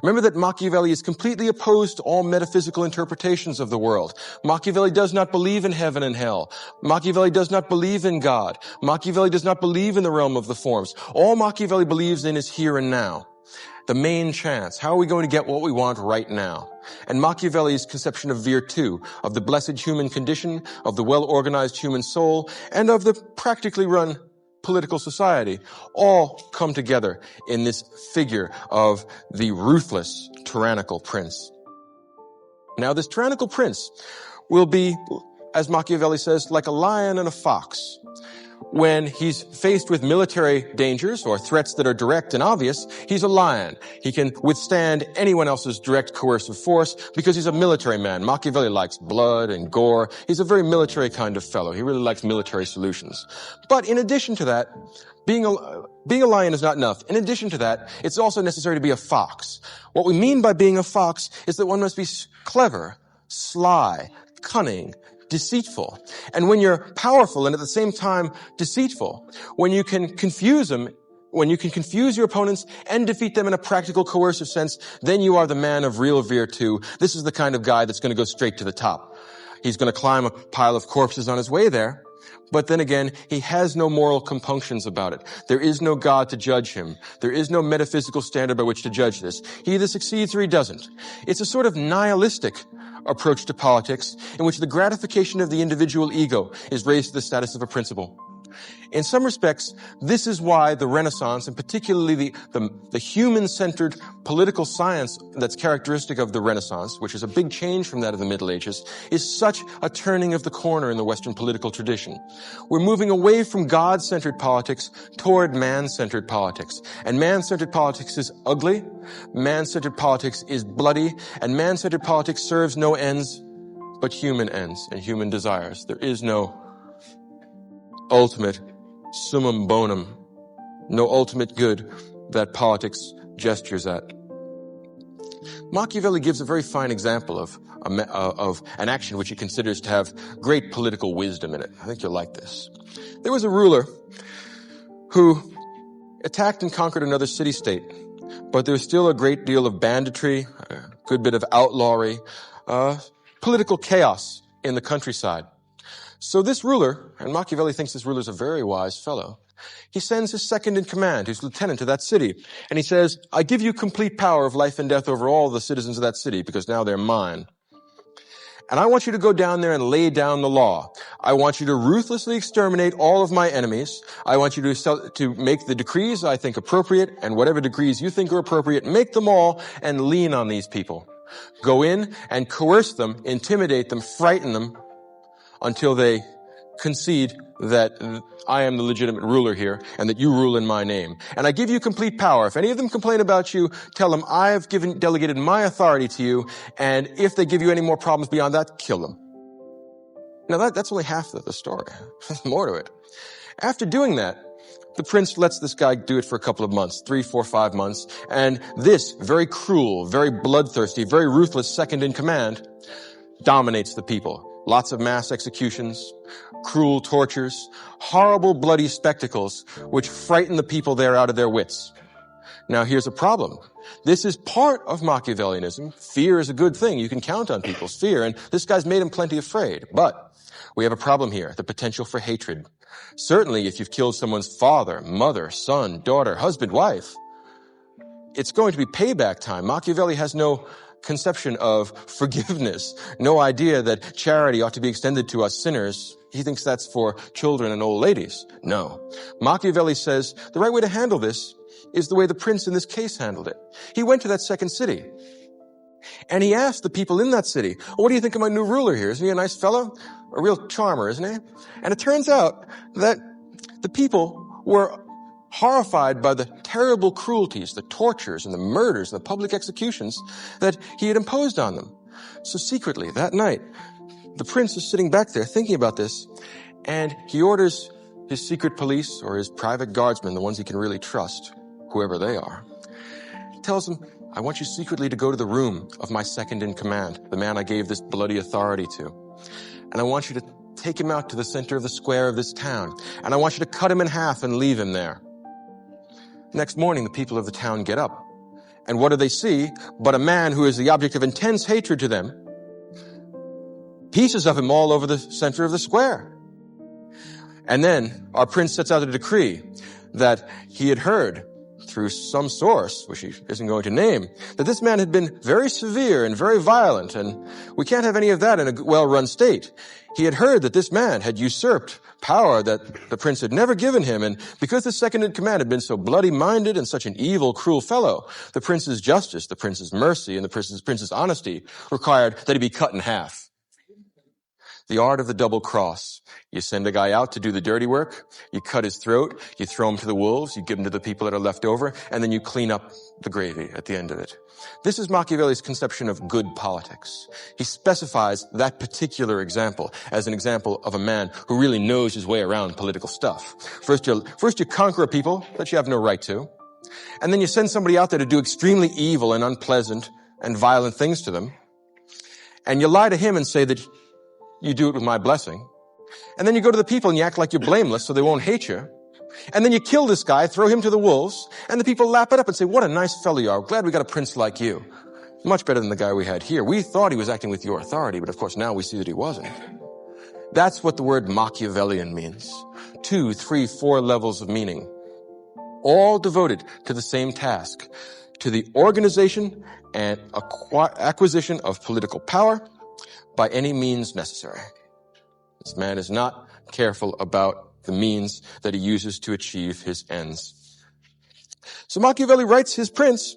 Remember that Machiavelli is completely opposed to all metaphysical interpretations of the world. Machiavelli does not believe in heaven and hell. Machiavelli does not believe in God. Machiavelli does not believe in the realm of the forms. All Machiavelli believes in is here and now. The main chance. How are we going to get what we want right now? And Machiavelli's conception of virtù, of the blessed human condition, of the well-organized human soul, and of the practically run political society, all come together in this figure of the ruthless, tyrannical prince. Now, this tyrannical prince will be, as Machiavelli says, like a lion and a fox. When he's faced with military dangers or threats that are direct and obvious, he's a lion. He can withstand anyone else's direct coercive force because he's a military man. Machiavelli likes blood and gore. He's a very military kind of fellow. He really likes military solutions. But in addition to that, being a lion is not enough. In addition to that, it's also necessary to be a fox. What we mean by being a fox is that one must be clever, sly, cunning, deceitful. And when you're powerful and at the same time deceitful, when you can confuse them, when you can confuse your opponents and defeat them in a practical, coercive sense, then you are the man of real virtù. This is the kind of guy that's going to go straight to the top. He's going to climb a pile of corpses on his way there, but then again, he has no moral compunctions about it. There is no God to judge him. There is no metaphysical standard by which to judge this. He either succeeds or he doesn't. It's a sort of nihilistic approach to politics in which the gratification of the individual ego is raised to the status of a principle. In some respects, this is why the Renaissance, and particularly the human-centered political science that's characteristic of the Renaissance, which is a big change from that of the Middle Ages, is such a turning of the corner in the Western political tradition. We're moving away from God-centered politics toward man-centered politics. And man-centered politics is ugly, man-centered politics is bloody, and man-centered politics serves no ends but human ends and human desires. There is no ultimate summum bonum, no ultimate good that politics gestures at. Machiavelli gives a very fine example of an action which he considers to have great political wisdom in it. I think you'll like this. There was a ruler who attacked and conquered another city-state, but there was still a great deal of banditry, a good bit of outlawry, political chaos in the countryside. So this ruler, and Machiavelli thinks this ruler's a very wise fellow, he sends his second in command, who's lieutenant to that city, and he says, I give you complete power of life and death over all the citizens of that city, because now they're mine. And I want you to go down there and lay down the law. I want you to ruthlessly exterminate all of my enemies. I want you to make the decrees I think appropriate, and whatever decrees you think are appropriate, make them all and lean on these people. Go in and coerce them, intimidate them, frighten them, until they concede that I am the legitimate ruler here and that you rule in my name. And I give you complete power. If any of them complain about you, tell them I have delegated my authority to you, and if they give you any more problems beyond that, kill them. Now that's only half the story. There's more to it. After doing that, the prince lets this guy do it for a couple of months, 3, 4, 5 months, and this very cruel, very bloodthirsty, very ruthless second in command dominates the people. Lots of mass executions, cruel tortures, horrible bloody spectacles which frighten the people there out of their wits. Now here's a problem. This is part of Machiavellianism. Fear is a good thing. You can count on people's fear, and this guy's made him plenty afraid. But we have a problem here, the potential for hatred. Certainly if you've killed someone's father, mother, son, daughter, husband, wife, it's going to be payback time. Machiavelli has no conception of forgiveness, no idea that charity ought to be extended to us sinners. He thinks that's for children and old ladies. No. Machiavelli says the right way to handle this is the way the prince in this case handled it. He went to that second city, and he asked the people in that city, what do you think of my new ruler here? Isn't he a nice fellow? A real charmer, isn't he? And it turns out that the people were horrified by the terrible cruelties, the tortures and the murders and the public executions that he had imposed on them. So secretly, that night, the prince is sitting back there thinking about this, and he orders his secret police or his private guardsmen, the ones he can really trust, whoever they are, tells them, I want you secretly to go to the room of my second in command, the man I gave this bloody authority to. And I want you to take him out to the center of the square of this town, and I want you to cut him in half and leave him there. Next morning, the people of the town get up, And what do they see but a man who is the object of intense hatred to them? Pieces of him all over the center of the square. And then our prince sets out a decree that he had heard through some source, which he isn't going to name, that this man had been very severe and very violent, and we can't have any of that in a well-run state. He had heard that this man had usurped power that the prince had never given him, and because the second in command had been so bloody-minded and such an evil, cruel fellow, the prince's justice, the prince's mercy, and the prince's honesty required that he be cut in half. The art of the double cross. You send a guy out to do the dirty work, you cut his throat, you throw him to the wolves, you give him to the people that are left over, and then you clean up the gravy at the end of it. This is Machiavelli's conception of good politics. He specifies that particular example as an example of a man who really knows his way around political stuff. First you conquer a people that you have no right to, and then you send somebody out there to do extremely evil and unpleasant and violent things to them, and you lie to him and say that you do it with my blessing. And then you go to the people and you act like you're blameless so they won't hate you. And then you kill this guy, throw him to the wolves, and the people lap it up and say, what a nice fellow you are. Glad we got a prince like you. Much better than the guy we had here. We thought he was acting with your authority, but of course now we see that he wasn't. That's what the word Machiavellian means. 2, 3, 4 levels of meaning. All devoted to the same task. To the organization and acquisition of political power by any means necessary. This man is not careful about the means that he uses to achieve his ends. So Machiavelli writes his prince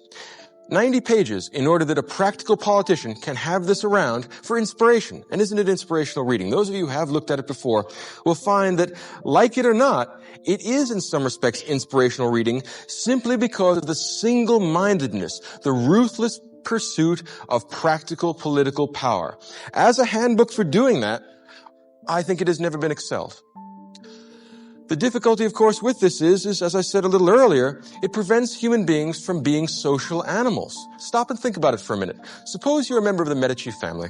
90 pages in order that a practical politician can have this around for inspiration. And isn't it inspirational reading? Those of you who have looked at it before will find that, like it or not, it is in some respects inspirational reading simply because of the single-mindedness, the ruthless pursuit of practical political power. As a handbook for doing that, I think it has never been excelled. The difficulty, of course, with this is, as I said a little earlier, it prevents human beings from being social animals. Stop and think about it for a minute. Suppose you're a member of the Medici family.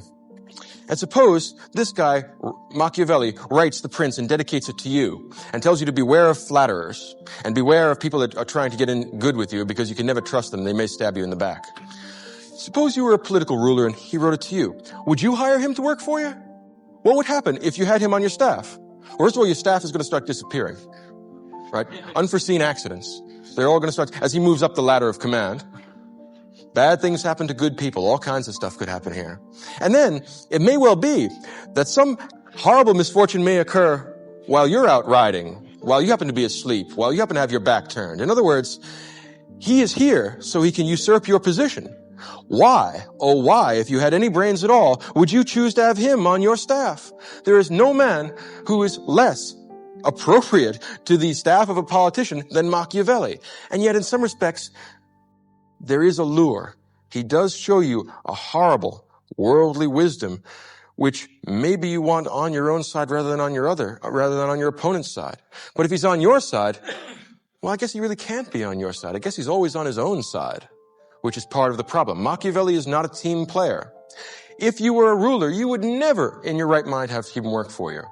And suppose this guy, Machiavelli, writes the prince and dedicates it to you and tells you to beware of flatterers and beware of people that are trying to get in good with you because you can never trust them. They may stab you in the back. Suppose you were a political ruler and he wrote it to you. Would you hire him to work for you? What would happen if you had him on your staff? First of all, your staff is going to start disappearing, right? Unforeseen accidents. They're all going to start, as he moves up the ladder of command. Bad things happen to good people. All kinds of stuff could happen here. And then, it may well be that some horrible misfortune may occur while you're out riding, while you happen to be asleep, while you happen to have your back turned. In other words, he is here so he can usurp your position. Why, oh why, if you had any brains at all, would you choose to have him on your staff? There is no man who is less appropriate to the staff of a politician than Machiavelli. And yet in some respects, there is a lure. He does show you a horrible worldly wisdom, which maybe you want on your own side rather than on your opponent's side. But if he's on your side, well, I guess he really can't be on your side. I guess he's always on his own side, which is part of the problem. Machiavelli is not a team player. If you were a ruler, you would never in your right mind have him work for you.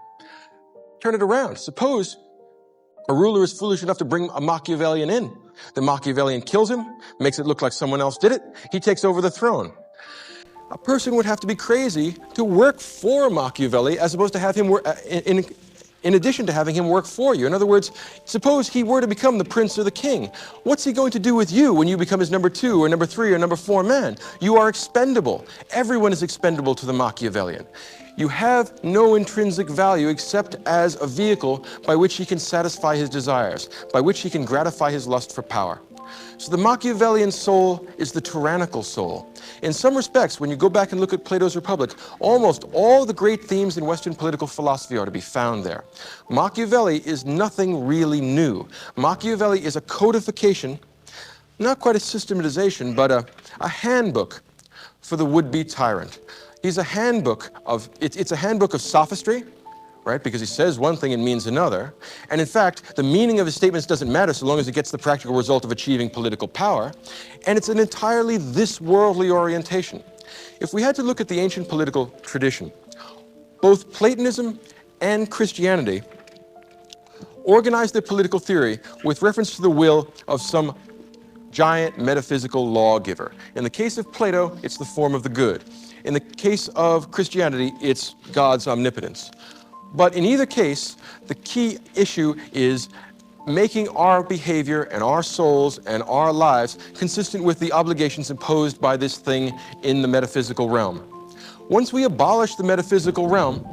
Turn it around. Suppose a ruler is foolish enough to bring a Machiavellian in. The Machiavellian kills him, makes it look like someone else did it. He takes over the throne. A person would have to be crazy to work for Machiavelli as opposed to have him work in addition to having him work for you. In other words, suppose he were to become the prince or the king. What's he going to do with you when you become his number 2 or number 3 or number 4 man? You are expendable. Everyone is expendable to the Machiavellian. You have no intrinsic value except as a vehicle by which he can satisfy his desires, by which he can gratify his lust for power. So the Machiavellian soul is the tyrannical soul. In some respects, when you go back and look at Plato's Republic, almost all the great themes in Western political philosophy are to be found there. Machiavelli is nothing really new. Machiavelli is a codification, not quite a systematization, but a handbook for the would-be tyrant. He's a handbook of, it's a handbook of sophistry, right? Because he says one thing and means another. And in fact, the meaning of his statements doesn't matter so long as it gets the practical result of achieving political power. And it's an entirely this-worldly orientation. If we had to look at the ancient political tradition, both Platonism and Christianity organized their political theory with reference to the will of some giant metaphysical lawgiver. In the case of Plato, it's the form of the good. In the case of Christianity, it's God's omnipotence. But in either case, the key issue is making our behavior and our souls and our lives consistent with the obligations imposed by this thing in the metaphysical realm. Once we abolish the metaphysical realm,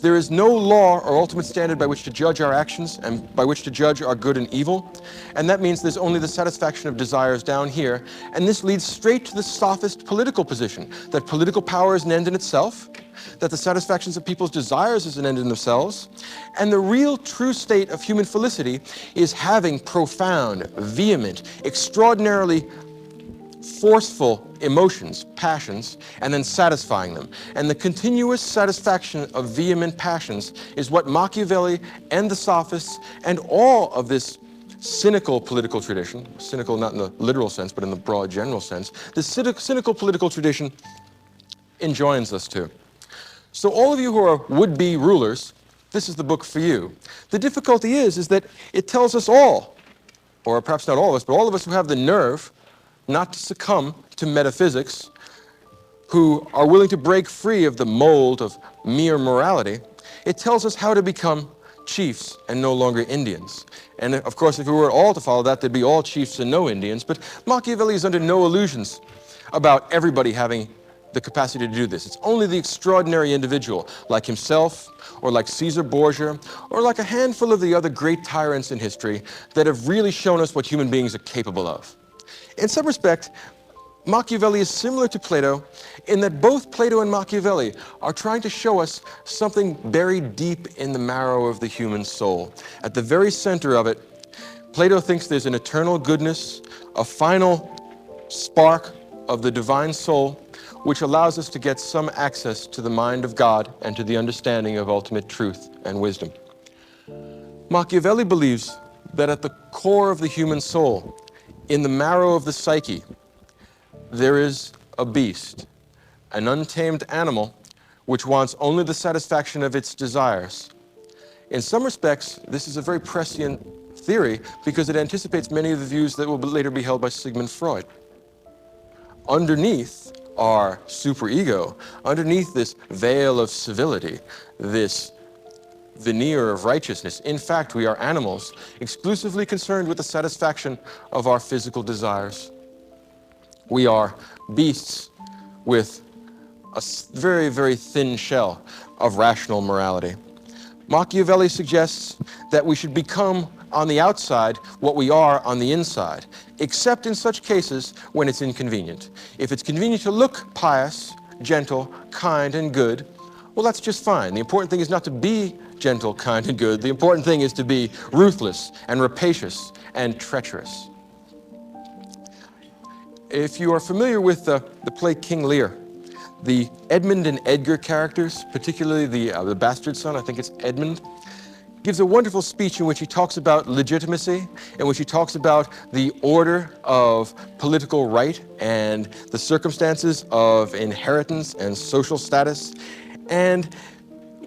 there is no law or ultimate standard by which to judge our actions and by which to judge our good and evil. And that means there's only the satisfaction of desires down here. And this leads straight to the sophist political position, that political power is an end in itself, that the satisfactions of people's desires is an end in themselves, and the real true state of human felicity is having profound, vehement, extraordinarily forceful emotions, passions, and then satisfying them. And the continuous satisfaction of vehement passions is what Machiavelli and the sophists and all of this cynical political tradition, cynical not in the literal sense, but in the broad general sense, this cynical political tradition enjoins us to. So all of you who are would-be rulers, this is the book for you. The difficulty is that it tells us all, or perhaps not all of us, but all of us who have the nerve not to succumb to metaphysics, who are willing to break free of the mold of mere morality, it tells us how to become chiefs and no longer Indians. And of course, if we were all to follow that, there'd be all chiefs and no Indians. But Machiavelli is under no illusions about everybody having the capacity to do this. It's only the extraordinary individual, like himself, or like Caesar Borgia, or like a handful of the other great tyrants in history, that have really shown us what human beings are capable of. In some respect, Machiavelli is similar to Plato in that both Plato and Machiavelli are trying to show us something buried deep in the marrow of the human soul. At the very center of it, Plato thinks there's an eternal goodness, a final spark of the divine soul, which allows us to get some access to the mind of God and to the understanding of ultimate truth and wisdom. Machiavelli believes that at the core of the human soul, in the marrow of the psyche, there is a beast, an untamed animal, which wants only the satisfaction of its desires. In some respects, this is a very prescient theory because it anticipates many of the views that will later be held by Sigmund Freud. Underneath our superego, underneath this veil of civility, this veneer of righteousness, in fact, we are animals exclusively concerned with the satisfaction of our physical desires. We are beasts with a very, very thin shell of rational morality. Machiavelli suggests that we should become on the outside what we are on the inside, except in such cases when it's inconvenient. If it's convenient to look pious, gentle, kind, and good, well, that's just fine. The important thing is not to be gentle, kind, and good. The important thing is to be ruthless and rapacious and treacherous. If you are familiar with the play King Lear, the Edmund and Edgar characters, particularly the bastard son, I think it's Edmund, gives a wonderful speech in which he talks about legitimacy, in which he talks about the order of political right and the circumstances of inheritance and social status. And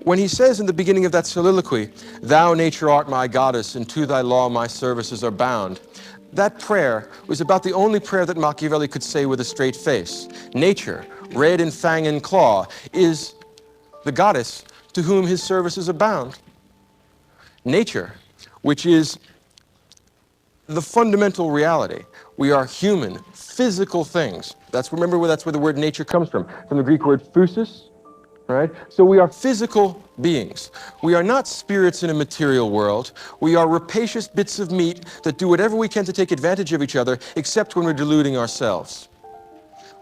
when he says in the beginning of that soliloquy, "Thou, nature, art my goddess, and to thy law my services are bound," that prayer was about the only prayer that Machiavelli could say with a straight face. Nature, red in fang and claw, is the goddess to whom his services are bound. Nature, which is the fundamental reality. We are human, physical things. Remember where that's where the word nature comes from the Greek word physis, right? So we are physical beings. We are not spirits in a material world. We are rapacious bits of meat that do whatever we can to take advantage of each other, except when we're deluding ourselves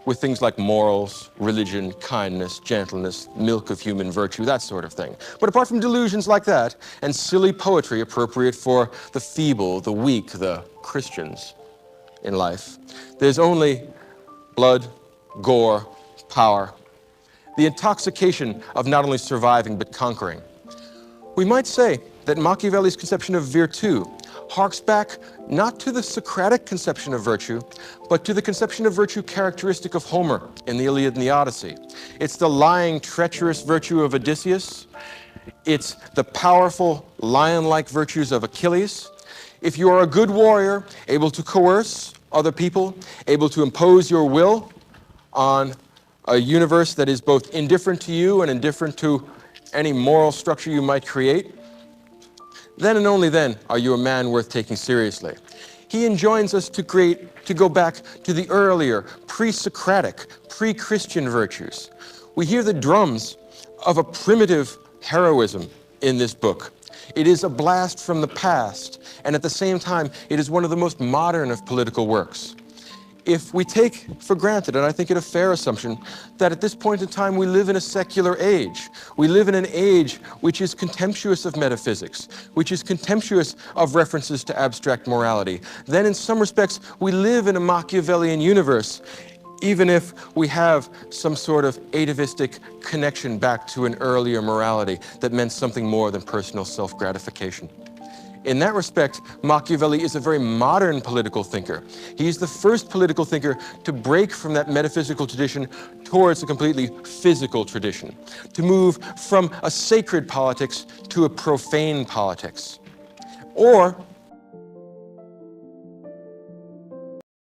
with things like morals, religion, kindness, gentleness, milk of human virtue, that sort of thing. But apart from delusions like that, and silly poetry appropriate for the feeble, the weak, the Christians in life, there's only blood, gore, power, the intoxication of not only surviving but conquering. We might say that Machiavelli's conception of virtù harks back not to the Socratic conception of virtue, but to the conception of virtue characteristic of Homer in the Iliad and the Odyssey. It's the lying, treacherous virtue of Odysseus. It's the powerful, lion-like virtues of Achilles. If you are a good warrior, able to coerce, other people, able to impose your will on a universe that is both indifferent to you and indifferent to any moral structure you might create, then and only then are you a man worth taking seriously. He enjoins us to go back to the earlier, pre-Socratic, pre-Christian virtues. We hear the drums of a primitive heroism in this book. It is a blast from the past, and at the same time, it is one of the most modern of political works. If we take for granted, and I think it a fair assumption, that at this point in time we live in a secular age. We live in an age which is contemptuous of metaphysics, which is contemptuous of references to abstract morality. Then in some respects we live in a Machiavellian universe, even if we have some sort of atavistic connection back to an earlier morality that meant something more than personal self-gratification. In that respect, Machiavelli is a very modern political thinker. He's the first political thinker to break from that metaphysical tradition towards a completely physical tradition, to move from a sacred politics to a profane politics. Or